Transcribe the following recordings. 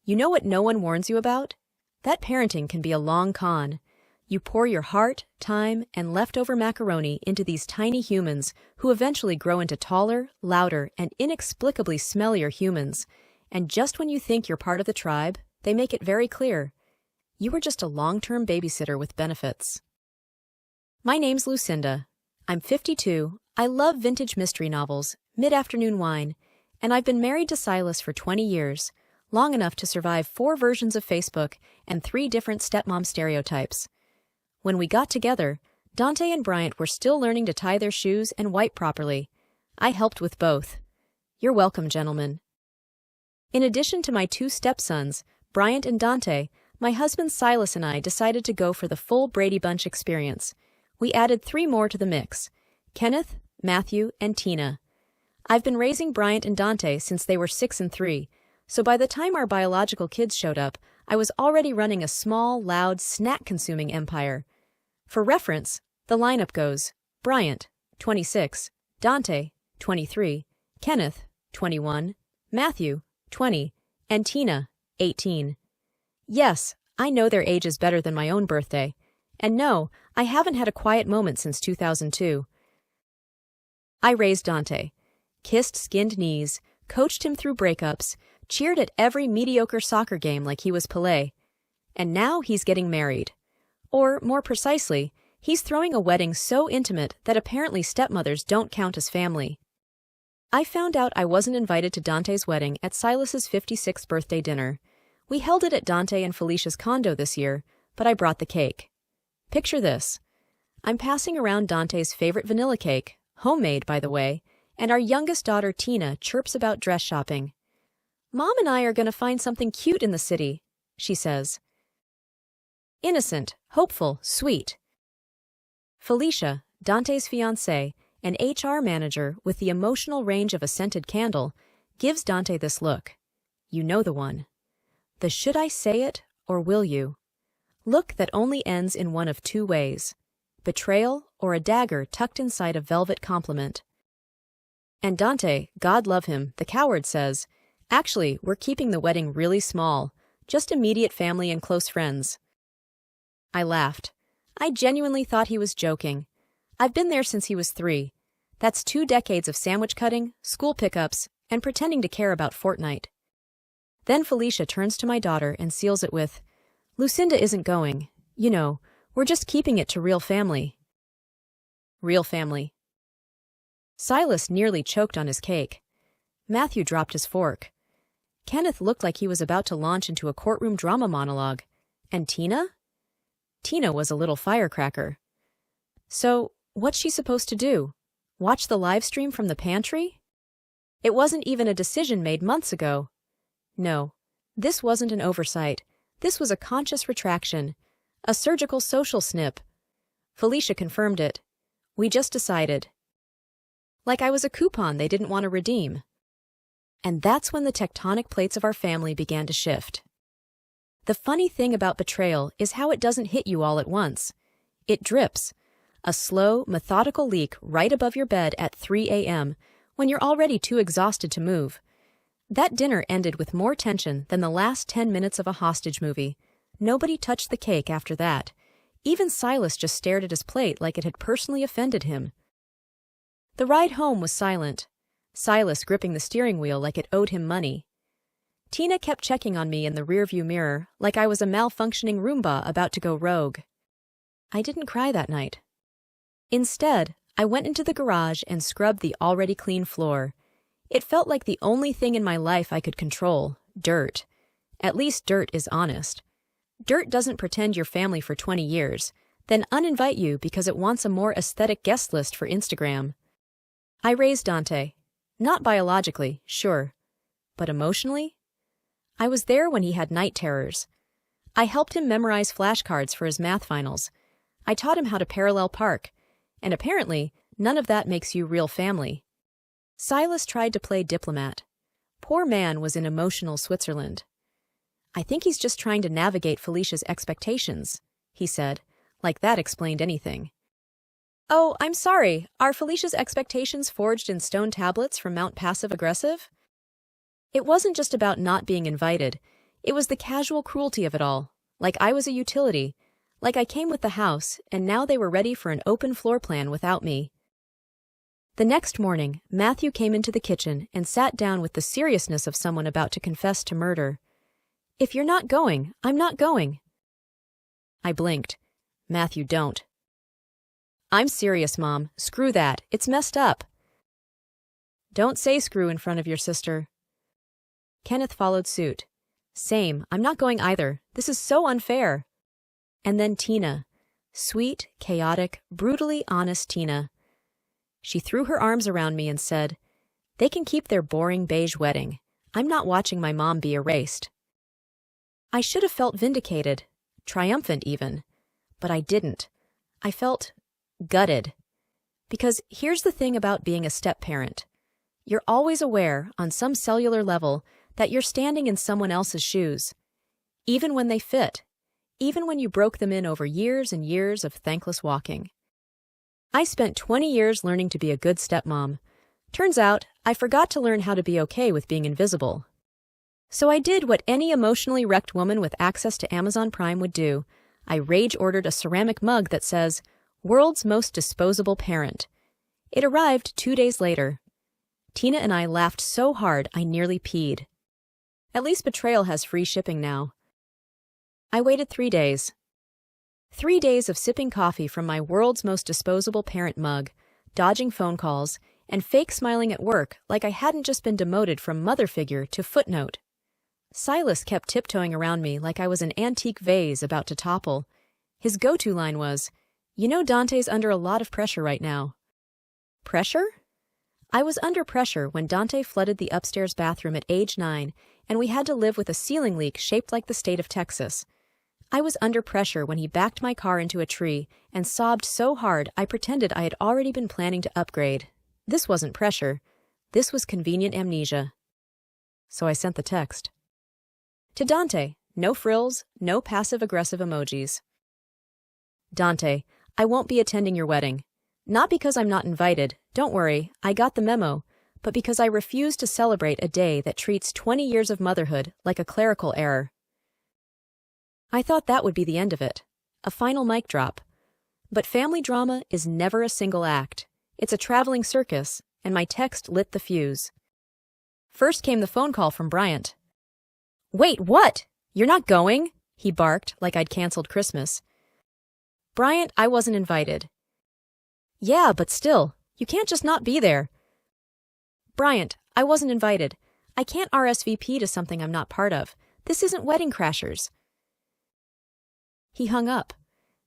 You know what no one warns you about? That parenting can be a long con. You pour your heart, time, and leftover macaroni into these tiny humans who eventually grow into taller, louder, and inexplicably smellier humans. And just when you think you're part of the tribe, they make it very clear. You were just a long-term babysitter with benefits. My name's Lucinda. I'm 52, I love vintage mystery novels, mid-afternoon wine, and I've been married to Silas for 20 years, long enough to survive 4 versions of Facebook and 3 different stepmom stereotypes. When we got together, Dante and Bryant were still learning to tie their shoes and wipe properly. I helped with both. You're welcome, gentlemen. In addition to my 2 stepsons, Bryant and Dante, my husband Silas and I decided to go for the full Brady Bunch experience. We added 3 more to the mix: Kenneth, Matthew, and Tina. I've been raising Bryant and Dante since they were 6 and 3, so by the time our biological kids showed up, I was already running a small, loud, snack-consuming empire. For reference, the lineup goes: Bryant, 26, Dante, 23, Kenneth, 21, Matthew, 20, and Tina, 18. Yes, I know their age is better than my own birthday. And no, I haven't had a quiet moment since 2002. I raised Dante, kissed skinned knees, coached him through breakups, cheered at every mediocre soccer game like he was Pelé. And now he's getting married. Or, more precisely, he's throwing a wedding so intimate that apparently stepmothers don't count as family. I found out I wasn't invited to Dante's wedding at Silas's 56th birthday dinner. We held it at Dante and Felicia's condo this year, but I brought the cake. Picture this. I'm passing around Dante's favorite vanilla cake, homemade by the way, and our youngest daughter Tina chirps about dress shopping. "Mom and I are going to find something cute in the city," she says. Innocent, hopeful, sweet. Felicia, Dante's fiancée, an HR manager with the emotional range of a scented candle, gives Dante this look. You know the one. The should I say it or will you? Look that only ends in one of 2 ways: betrayal or a dagger tucked inside a velvet compliment. And Dante, God love him, the coward, says, "Actually, we're keeping the wedding really small, just immediate family and close friends." I laughed. I genuinely thought he was joking. I've been there since he was 3. That's 2 decades of sandwich cutting, school pickups, and pretending to care about Fortnite. Then Felicia turns to my daughter and seals it with, "Lucinda isn't going. You know, we're just keeping it to real family." Real family. Silas nearly choked on his cake. Matthew dropped his fork. Kenneth looked like he was about to launch into a courtroom drama monologue. And Tina? Tina was a little firecracker. So, what's she supposed to do? Watch the live stream from the pantry? It wasn't even a decision made months ago. No, this wasn't an oversight. This was a conscious retraction, a surgical social snip. Felicia confirmed it. We just decided. Like I was a coupon they didn't want to redeem. And that's when the tectonic plates of our family began to shift. The funny thing about betrayal is how it doesn't hit you all at once. It drips. A slow, methodical leak right above your bed at 3 a.m. when you're already too exhausted to move. That dinner ended with more tension than the last 10 minutes of a hostage movie. Nobody touched the cake after that. Even Silas just stared at his plate like it had personally offended him. The ride home was silent. Silas gripping the steering wheel like it owed him money. Tina kept checking on me in the rearview mirror like I was a malfunctioning Roomba about to go rogue. I didn't cry that night. Instead, I went into the garage and scrubbed the already clean floor. It felt like the only thing in my life I could control, dirt. At least dirt is honest. Dirt doesn't pretend you're family for 20 years, then uninvite you because it wants a more aesthetic guest list for Instagram. I raised Dante. Not biologically, sure. But emotionally? I was there when he had night terrors. I helped him memorize flashcards for his math finals. I taught him how to parallel park. And apparently, none of that makes you real family. Silas tried to play diplomat. Poor man was in emotional Switzerland. "I think he's just trying to navigate Felicia's expectations," he said, like that explained anything. "Oh, I'm sorry. Are Felicia's expectations forged in stone tablets from Mount Passive Aggressive?" It wasn't just about not being invited. It was the casual cruelty of it all, like I was a utility, like I came with the house, and now they were ready for an open floor plan without me. The next morning, Matthew came into the kitchen and sat down with the seriousness of someone about to confess to murder. "If you're not going, I'm not going." I blinked. "Matthew, don't." "I'm serious, Mom. Screw that. It's messed up." "Don't say screw in front of your sister." Kenneth followed suit. "Same. I'm not going either. This is so unfair." And then Tina. Sweet, chaotic, brutally honest Tina. She threw her arms around me and said, "They can keep their boring beige wedding. I'm not watching my mom be erased." I should have felt vindicated, triumphant even, but I didn't. I felt gutted. Because here's the thing about being a step-parent. You're always aware, on some cellular level, that you're standing in someone else's shoes. Even when they fit. Even when you broke them in over years and years of thankless walking. I spent 20 years learning to be a good stepmom. Turns out, I forgot to learn how to be okay with being invisible. So I did what any emotionally wrecked woman with access to Amazon Prime would do. I rage-ordered a ceramic mug that says, "World's Most Disposable Parent." It arrived 2 days later. Tina and I laughed so hard I nearly peed. At least Betrayal has free shipping now. I waited 3 days. 3 days of sipping coffee from my World's Most Disposable Parent mug, dodging phone calls, and fake smiling at work like I hadn't just been demoted from mother figure to footnote. Silas kept tiptoeing around me like I was an antique vase about to topple. His go-to line was, "You know Dante's under a lot of pressure right now." Pressure? I was under pressure when Dante flooded the upstairs bathroom at age 9, and we had to live with a ceiling leak shaped like the state of Texas. I was under pressure when he backed my car into a tree and sobbed so hard I pretended I had already been planning to upgrade. This wasn't pressure. This was convenient amnesia. So I sent the text. To Dante, no frills, no passive-aggressive emojis. "Dante, I won't be attending your wedding. Not because I'm not invited, don't worry, I got the memo, but because I refuse to celebrate a day that treats 20 years of motherhood like a clerical error." I thought that would be the end of it, a final mic drop. But family drama is never a single act. It's a traveling circus, and my text lit the fuse. First came the phone call from Bryant. "Wait, what? You're not going?" he barked like I'd canceled Christmas. "Bryant, I wasn't invited." "Yeah, but still, you can't just not be there." "Bryant, I wasn't invited. I can't RSVP to something I'm not part of. This isn't Wedding Crashers." He hung up,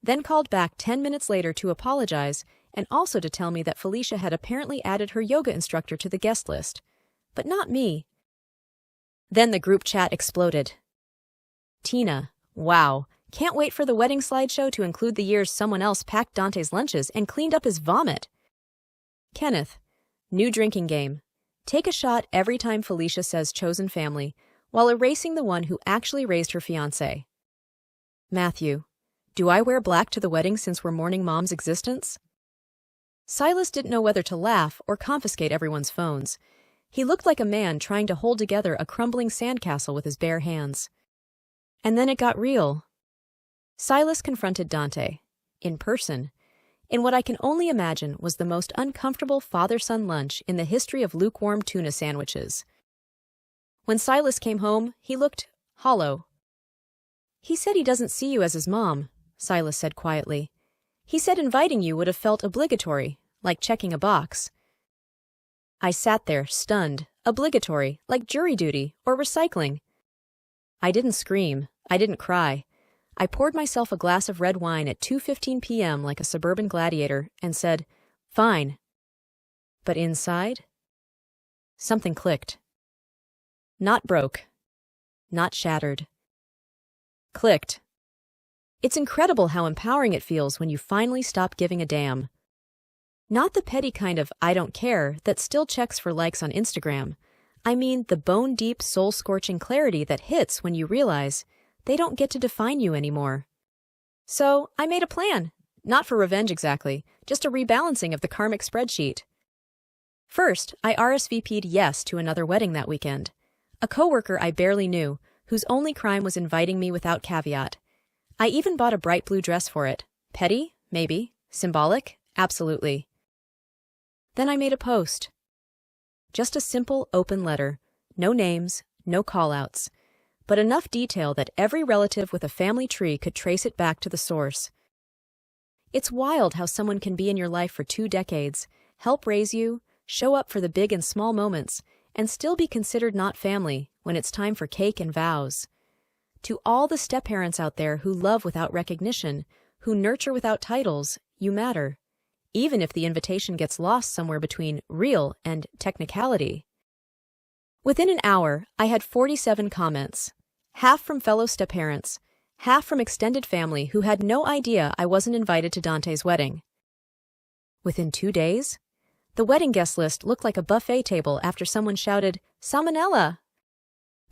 then called back 10 minutes later to apologize and also to tell me that Felicia had apparently added her yoga instructor to the guest list. But not me. Then the group chat exploded. Tina, wow, can't wait for the wedding slideshow to include the years someone else packed Dante's lunches and cleaned up his vomit. Kenneth, new drinking game. Take a shot every time Felicia says chosen family, while erasing the one who actually raised her fiancé. Matthew, do I wear black to the wedding since we're mourning Mom's existence? Silas didn't know whether to laugh or confiscate everyone's phones. He looked like a man trying to hold together a crumbling sandcastle with his bare hands. And then it got real. Silas confronted Dante, in person, in what I can only imagine was the most uncomfortable father-son lunch in the history of lukewarm tuna sandwiches. When Silas came home, he looked hollow. "He said he doesn't see you as his mom," Silas said quietly. "He said inviting you would have felt obligatory, like checking a box." I sat there, stunned, obligatory, like jury duty or recycling. I didn't scream. I didn't cry. I poured myself a glass of red wine at 2:15 p.m. like a suburban gladiator and said, "Fine." But inside, something clicked. Not broke. Not shattered. Clicked. It's incredible how empowering it feels when you finally stop giving a damn. Not the petty kind of I don't care that still checks for likes on Instagram. I mean the bone-deep, soul-scorching clarity that hits when you realize they don't get to define you anymore. So I made a plan. Not for revenge exactly, just a rebalancing of the karmic spreadsheet. First, I RSVP'd yes to another wedding that weekend. A coworker I barely knew, whose only crime was inviting me without caveat. I even bought a bright blue dress for it. Petty? Maybe. Symbolic? Absolutely. Then I made a post. Just a simple, open letter. No names, no call-outs, but enough detail that every relative with a family tree could trace it back to the source. It's wild how someone can be in your life for 2 decades, help raise you, show up for the big and small moments, and still be considered not family when it's time for cake and vows. To all the step-parents out there who love without recognition, who nurture without titles, you matter, even if the invitation gets lost somewhere between real and technicality. Within an hour, I had 47 comments, half from fellow step-parents, half from extended family who had no idea I wasn't invited to Dante's wedding. Within 2 days, the wedding guest list looked like a buffet table after someone shouted, "Salmonella!"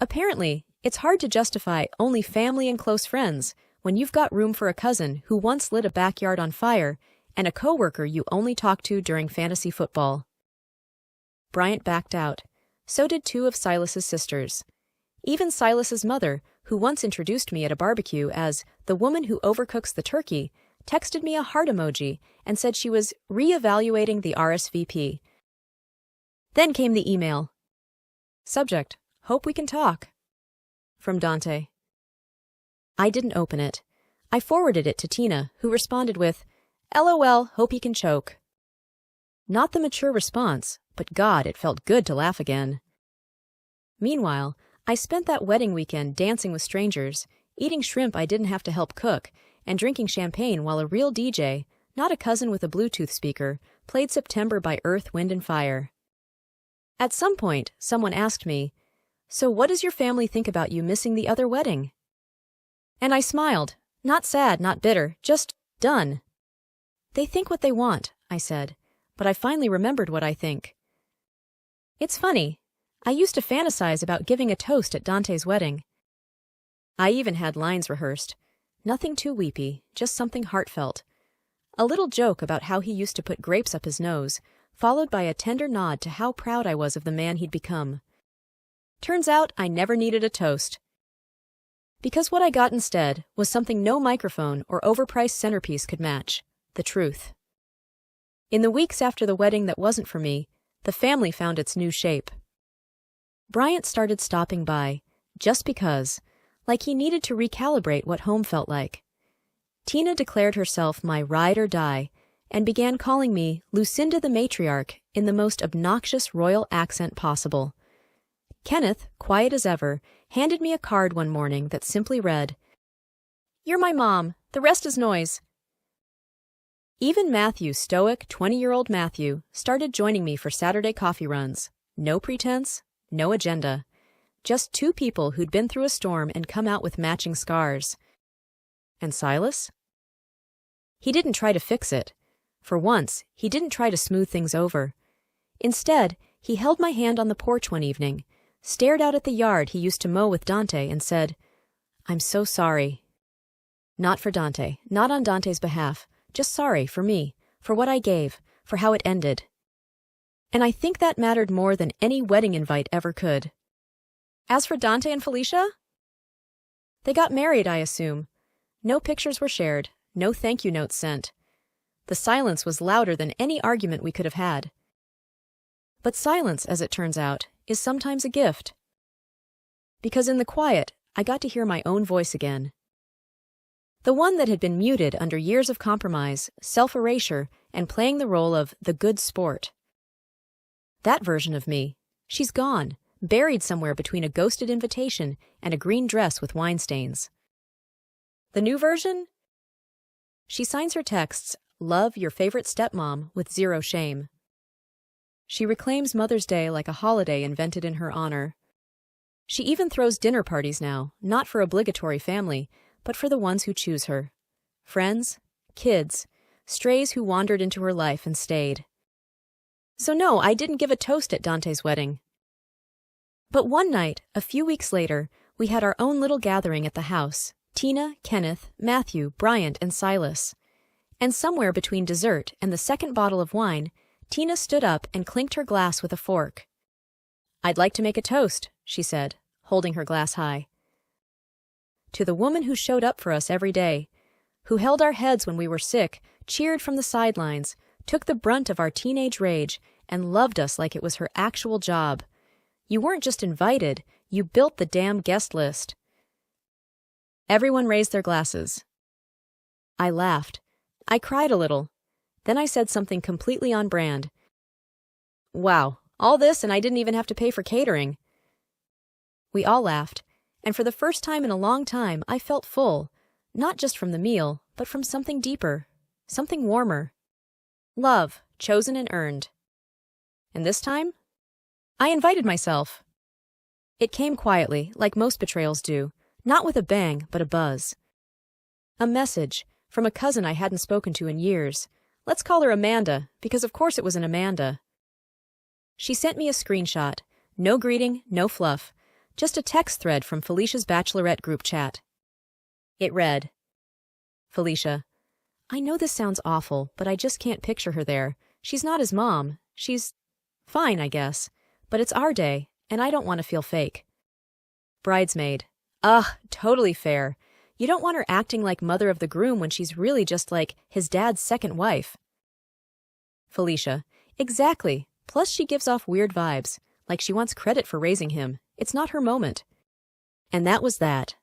Apparently, it's hard to justify only family and close friends when you've got room for a cousin who once lit a backyard on fire and a coworker you only talk to during fantasy football. Bryant backed out. So did 2 of Silas's sisters. Even Silas's mother, who once introduced me at a barbecue as the woman who overcooks the turkey, texted me a heart emoji and said she was re-evaluating the RSVP. Then came the email. Subject: Hope we can talk. From Dante. I didn't open it. I forwarded it to Tina, who responded with, "LOL, hope you can choke." Not the mature response, but God, it felt good to laugh again. Meanwhile, I spent that wedding weekend dancing with strangers, eating shrimp I didn't have to help cook, and drinking champagne while a real DJ, not a cousin with a Bluetooth speaker, played September by Earth, Wind and Fire. At some point, someone asked me, "So what does your family think about you missing the other wedding?" And I smiled, not sad, not bitter, just done. They think what they want, I said, but I finally remembered what I think. It's funny. I used to fantasize about giving a toast at Dante's wedding. I even had lines rehearsed. Nothing too weepy, just something heartfelt. A little joke about how he used to put grapes up his nose, followed by a tender nod to how proud I was of the man he'd become. Turns out I never needed a toast. Because what I got instead was something no microphone or overpriced centerpiece could match: the truth. In the weeks after the wedding that wasn't for me, the family found its new shape. Bryant started stopping by, just because, like he needed to recalibrate what home felt like. Tina declared herself my ride or die, and began calling me Lucinda the Matriarch in the most obnoxious royal accent possible. Kenneth, quiet as ever, handed me a card one morning that simply read, "You're my mom, the rest is noise." Even Matthew, stoic 20-year-old Matthew, started joining me for Saturday coffee runs. No pretense, no agenda. Just 2 people who'd been through a storm and come out with matching scars. And Silas? He didn't try to fix it. For once, he didn't try to smooth things over. Instead, he held my hand on the porch one evening, stared out at the yard he used to mow with Dante, and said, "I'm so sorry." Not for Dante, not on Dante's behalf, just sorry for me, for what I gave, for how it ended. And I think that mattered more than any wedding invite ever could. As for Dante and Felicia? They got married, I assume. No pictures were shared, no thank you notes sent. The silence was louder than any argument we could have had. But silence, as it turns out, is sometimes a gift. Because in the quiet, I got to hear my own voice again. The one that had been muted under years of compromise, self-erasure, and playing the role of the good sport. That version of me, she's gone, buried somewhere between a ghosted invitation and a green dress with wine stains. The new version? She signs her texts, "Love your favorite stepmom," with 0 shame. She reclaims Mother's Day like a holiday invented in her honor. She even throws dinner parties now, not for obligatory family, but for the ones who choose her. Friends, kids, strays who wandered into her life and stayed. So no, I didn't give a toast at Dante's wedding. But one night, a few weeks later, we had our own little gathering at the house. Tina, Kenneth, Matthew, Bryant, and Silas. And somewhere between dessert and the second bottle of wine, Tina stood up and clinked her glass with a fork. "I'd like to make a toast," she said, holding her glass high. to the woman who showed up for us every day, who held our heads when we were sick, cheered from the sidelines, took the brunt of our teenage rage, and loved us like it was her actual job. You weren't just invited, you built the damn guest list. Everyone raised their glasses. I laughed. I cried a little. Then I said something completely on brand. Wow, all this and I didn't even have to pay for catering. We all laughed, and for the first time in a long time I felt full, not just from the meal, but from something deeper, something warmer. Love, chosen and earned. And this time, I invited myself. It came quietly, like most betrayals do, not with a bang, but a buzz. A message from a cousin I hadn't spoken to in years. Let's call her Amanda, because of course it was an Amanda. She sent me a screenshot. No greeting, no fluff. Just a text thread from Felicia's Bachelorette group chat. It read, Felicia, I know this sounds awful, but I just can't picture her there. She's not his mom. She's fine, I guess. But it's our day, and I don't want to feel fake. Bridesmaid. Ugh, totally fair. You don't want her acting like mother of the groom when she's really just like his dad's second wife. Felicia. Exactly. Plus she gives off weird vibes, like she wants credit for raising him. It's not her moment. And that was that.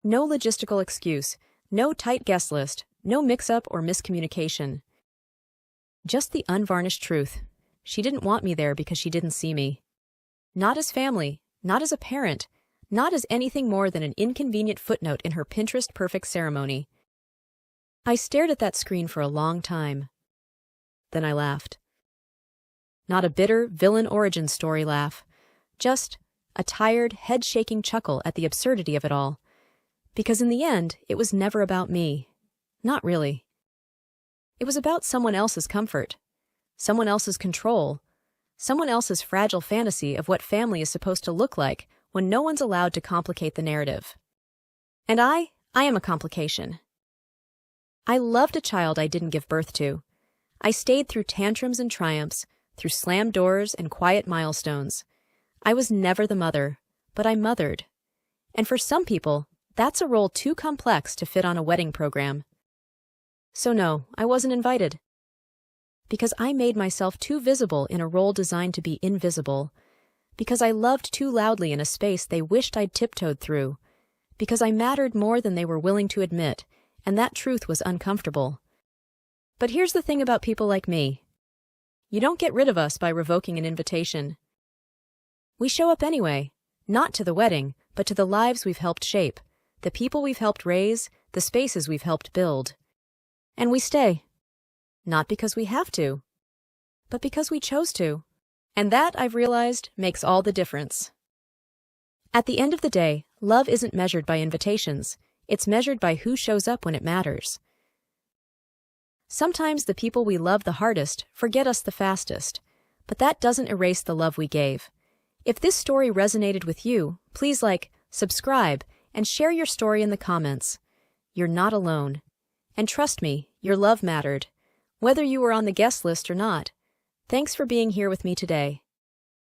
No logistical excuse, no tight guest list, no mix-up or miscommunication. Just the unvarnished truth. She didn't want me there because she didn't see me. Not as family, not as a parent, not as anything more than an inconvenient footnote in her Pinterest-perfect ceremony. I stared at that screen for a long time. Then I laughed. Not a bitter, villain origin story laugh. Just a tired, head-shaking chuckle at the absurdity of it all. Because in the end, it was never about me. Not really. It was about someone else's comfort, someone else's control, someone else's fragile fantasy of what family is supposed to look like when no one's allowed to complicate the narrative. And I am a complication. I loved a child I didn't give birth to. I stayed through tantrums and triumphs, through slammed doors and quiet milestones. I was never the mother, but I mothered. And for some people, that's a role too complex to fit on a wedding program. So no, I wasn't invited. Because I made myself too visible in a role designed to be invisible. Because I loved too loudly in a space they wished I'd tiptoed through. Because I mattered more than they were willing to admit, and that truth was uncomfortable. But here's the thing about people like me. You don't get rid of us by revoking an invitation. We show up anyway, not to the wedding, but to the lives we've helped shape, the people we've helped raise, the spaces we've helped build. And we stay. Not because we have to, but because we chose to. And that, I've realized, makes all the difference. At the end of the day, love isn't measured by invitations. It's measured by who shows up when it matters. Sometimes the people we love the hardest forget us the fastest, but that doesn't erase the love we gave. If this story resonated with you, please like, subscribe, and share your story in the comments. You're not alone. And trust me, your love mattered. Whether you were on the guest list or not. Thanks for being here with me today.